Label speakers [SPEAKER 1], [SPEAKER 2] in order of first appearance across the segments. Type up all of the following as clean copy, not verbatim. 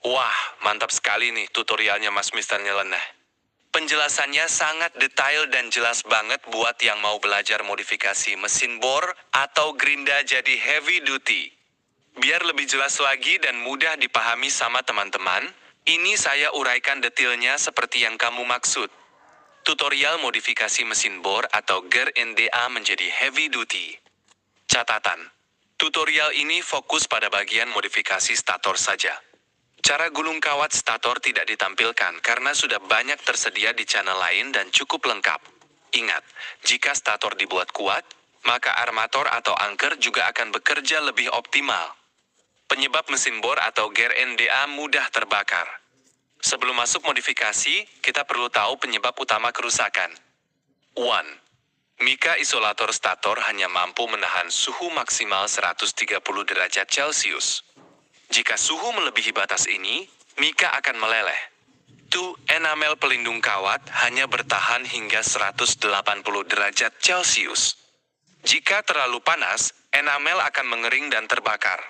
[SPEAKER 1] Wah, mantap sekali nih tutorialnya Mas Mister Nyeleneh. Penjelasannya sangat detail dan jelas banget buat yang mau belajar modifikasi mesin bor atau gerinda jadi heavy duty. Biar lebih jelas lagi dan mudah dipahami sama teman-teman, ini saya uraikan detailnya seperti yang kamu maksud. Tutorial modifikasi mesin bor atau GER-NDA menjadi heavy duty. Catatan. Tutorial ini fokus pada bagian modifikasi stator saja. Cara gulung kawat stator tidak ditampilkan karena sudah banyak tersedia di channel lain dan cukup lengkap. Ingat, jika stator dibuat kuat, maka armator atau angker juga akan bekerja lebih optimal. Penyebab mesin bor atau GER-NDA mudah terbakar. Sebelum masuk modifikasi, kita perlu tahu penyebab utama kerusakan. 1. Mika isolator stator hanya mampu menahan suhu maksimal 130 derajat Celcius. Jika suhu melebihi batas ini, mika akan meleleh. 2. Enamel pelindung kawat hanya bertahan hingga 180 derajat Celcius. Jika terlalu panas, enamel akan mengering dan terbakar.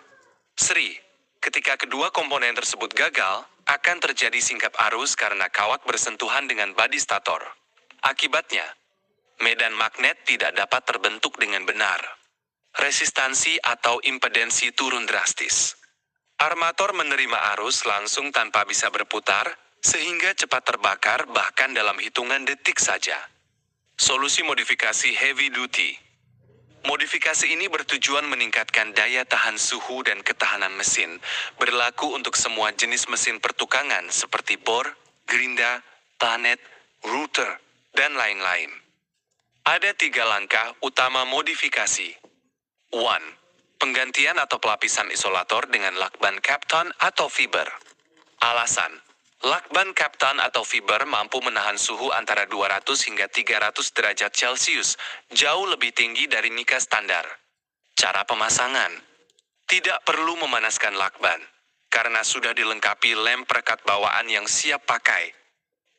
[SPEAKER 1] 3. Ketika kedua komponen tersebut gagal, akan terjadi singkap arus karena kawat bersentuhan dengan badi stator. Akibatnya, medan magnet tidak dapat terbentuk dengan benar. Resistansi atau impedensi turun drastis. Armator menerima arus langsung tanpa bisa berputar, sehingga cepat terbakar bahkan dalam hitungan detik saja. Solusi modifikasi heavy duty. Modifikasi ini bertujuan meningkatkan daya tahan suhu dan ketahanan mesin, berlaku untuk semua jenis mesin pertukangan seperti bor, gerinda, planet, router, dan lain-lain. Ada 3 langkah utama modifikasi. 1. Penggantian atau pelapisan isolator dengan lakban Kapton atau fiber. Alasan, lakban Kapton atau fiber mampu menahan suhu antara 200 hingga 300 derajat Celcius, jauh lebih tinggi dari mika standar. Cara pemasangan, tidak perlu memanaskan lakban, karena sudah dilengkapi lem perekat bawaan yang siap pakai.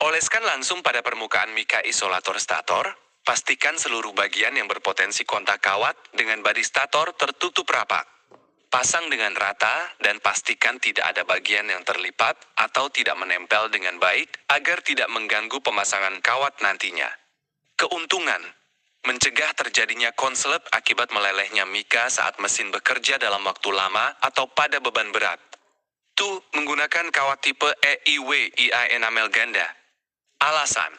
[SPEAKER 1] Oleskan langsung pada permukaan mika isolator stator. Pastikan seluruh bagian yang berpotensi kontak kawat dengan badi stator tertutup rapat. Pasang dengan rata dan pastikan tidak ada bagian yang terlipat atau tidak menempel dengan baik agar tidak mengganggu pemasangan kawat nantinya. Keuntungan, mencegah terjadinya konslet akibat melelehnya mika saat mesin bekerja dalam waktu lama atau pada beban berat. 2. Menggunakan kawat tipe EIW enamel ganda. Alasan,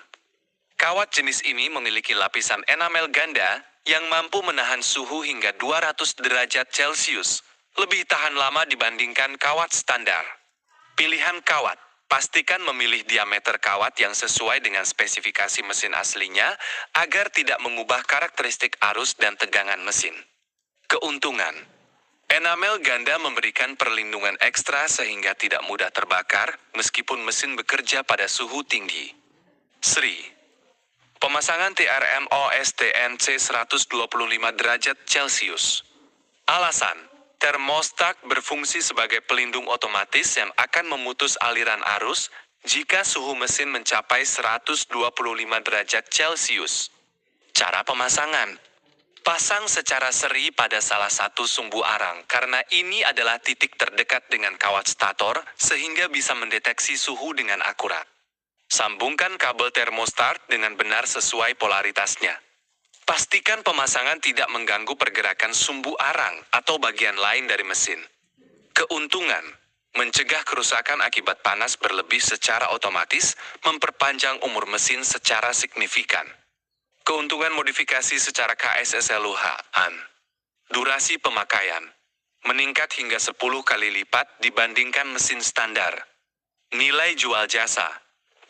[SPEAKER 1] kawat jenis ini memiliki lapisan enamel ganda yang mampu menahan suhu hingga 200 derajat Celcius, lebih tahan lama dibandingkan kawat standar. Pilihan kawat, pastikan memilih diameter kawat yang sesuai dengan spesifikasi mesin aslinya agar tidak mengubah karakteristik arus dan tegangan mesin. Keuntungan, enamel ganda memberikan perlindungan ekstra sehingga tidak mudah terbakar meskipun mesin bekerja pada suhu tinggi. 3. Pemasangan TRMOSTNC 125 derajat Celcius. Alasan, termostat berfungsi sebagai pelindung otomatis yang akan memutus aliran arus jika suhu mesin mencapai 125 derajat Celcius. Cara pemasangan, pasang secara seri pada salah satu sumbu arang karena ini adalah titik terdekat dengan kawat stator sehingga bisa mendeteksi suhu dengan akurat. Sambungkan kabel termostat dengan benar sesuai polaritasnya. Pastikan pemasangan tidak mengganggu pergerakan sumbu arang atau bagian lain dari mesin. Keuntungan, mencegah kerusakan akibat panas berlebih secara otomatis, memperpanjang umur mesin secara signifikan. Keuntungan modifikasi secara KSSLUH-an. Durasi pemakaian, meningkat hingga 10 kali lipat dibandingkan mesin standar. Nilai jual jasa,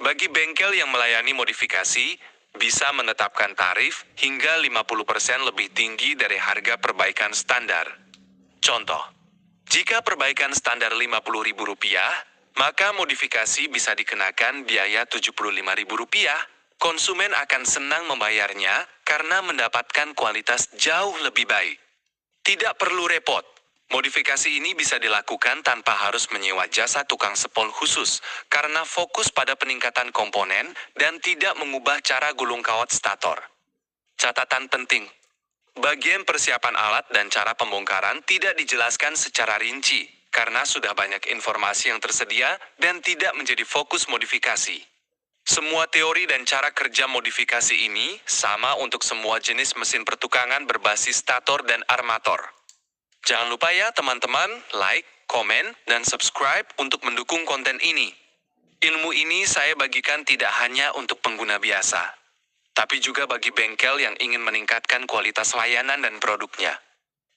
[SPEAKER 1] bagi bengkel yang melayani modifikasi, bisa menetapkan tarif hingga 50% lebih tinggi dari harga perbaikan standar. Contoh, jika perbaikan standar Rp50.000, maka modifikasi bisa dikenakan biaya Rp75.000. Konsumen akan senang membayarnya karena mendapatkan kualitas jauh lebih baik. Tidak perlu repot. Modifikasi ini bisa dilakukan tanpa harus menyewa jasa tukang sepol khusus, karena fokus pada peningkatan komponen dan tidak mengubah cara gulung kawat stator. Catatan penting, bagian persiapan alat dan cara pembongkaran tidak dijelaskan secara rinci, karena sudah banyak informasi yang tersedia dan tidak menjadi fokus modifikasi. Semua teori dan cara kerja modifikasi ini sama untuk semua jenis mesin pertukangan berbasis stator dan armator. Jangan lupa ya teman-teman, like, komen, dan subscribe untuk mendukung konten ini. Ilmu ini saya bagikan tidak hanya untuk pengguna biasa, tapi juga bagi bengkel yang ingin meningkatkan kualitas layanan dan produknya.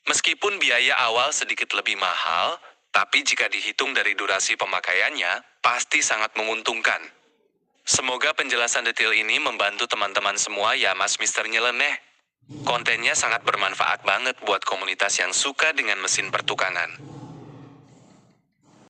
[SPEAKER 1] Meskipun biaya awal sedikit lebih mahal, tapi jika dihitung dari durasi pemakaiannya, pasti sangat menguntungkan. Semoga penjelasan detail ini membantu teman-teman semua ya Mas Mister Nyeleneh. Kontennya sangat bermanfaat banget buat komunitas yang suka dengan mesin pertukangan.